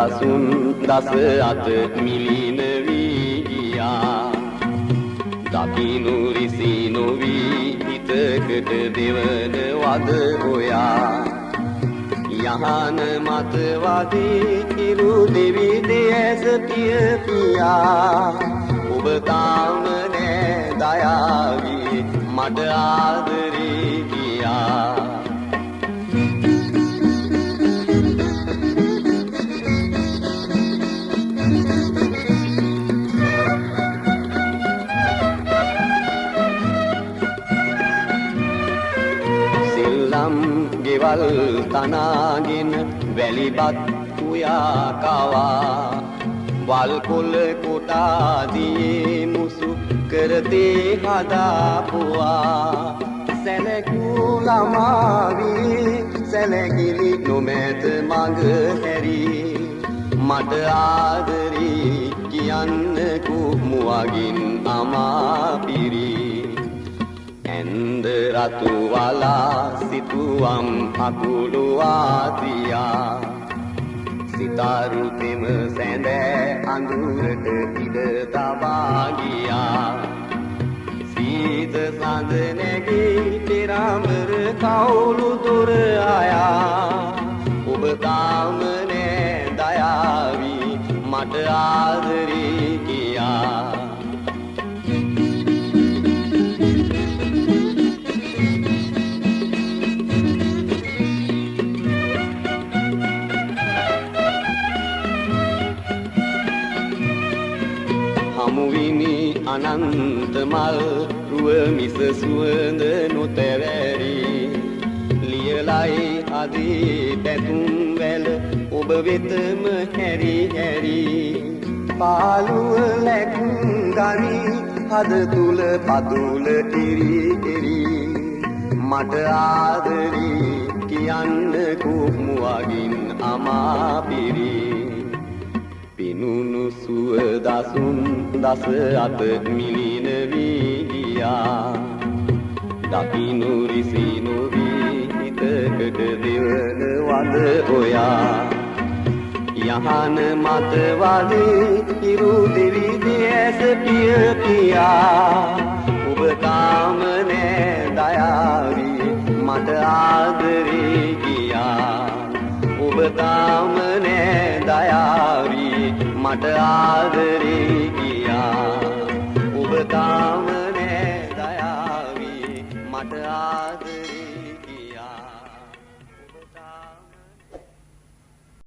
දසුන් දස අත මිලින වී ගියා. දකිනු රිසි නොවී හිතකට දෙවන වද හොයා. යහන මත වදී ඉරු දෙවි දෙයස පිය පියා. ඔබ තාම නෑ දයාවී මට ආදරේ කියා. සිල්ලම් ගෙවල් තනාගෙන වැලිබත් උයා කවා. වල්කොල කොටාදියේ මුසු කරතේ හදාපුවා. සැලකූ ළමාවී සැලකිලි නොමැත මඟ හැරී. මට ආදරී කියන්නකෝ මුවගින් අමාපිරී. ඇන්ද රතු වලා සිතුවම් අකුළුවා තියා. සිතාරු තෙම සැඳෑ අඳුරට ඉඩ තබා ගියා. සීත සඳ නැගී පෙරාමර කවුළු දොර ආයා. ඔබ තාම නෑ දයාවී මට ආදරේ කියා. හමුවිනි අනන්ත මල් රුව මිස සුවඳ නොතැවැරි. ලියලයි අදී පැතුම් වැල ඔබ වෙතම හැරි හැරි. පාළුව ලැක්ගනි හද තුල පතුල ඉරි ඉරි. මට ආදරී කියන්නකෝ මුවගින් අමාපිරි. පිනුණු සුව දසුන් දස අත මිලින වී ගියා. දකිනු රිසි නොවී හිතකට දෙවන වද හොයා. යහන මත වදී ඉරු දෙවි දෙයස පිය පියා. ඔබ තාම නෑ දයාවී මට ආදරේ කියා. ඔබ තාම නෑ දයාවී මට ආදරේ කියා. ඔබ තාම නෑ දයාවී මට ආදරේ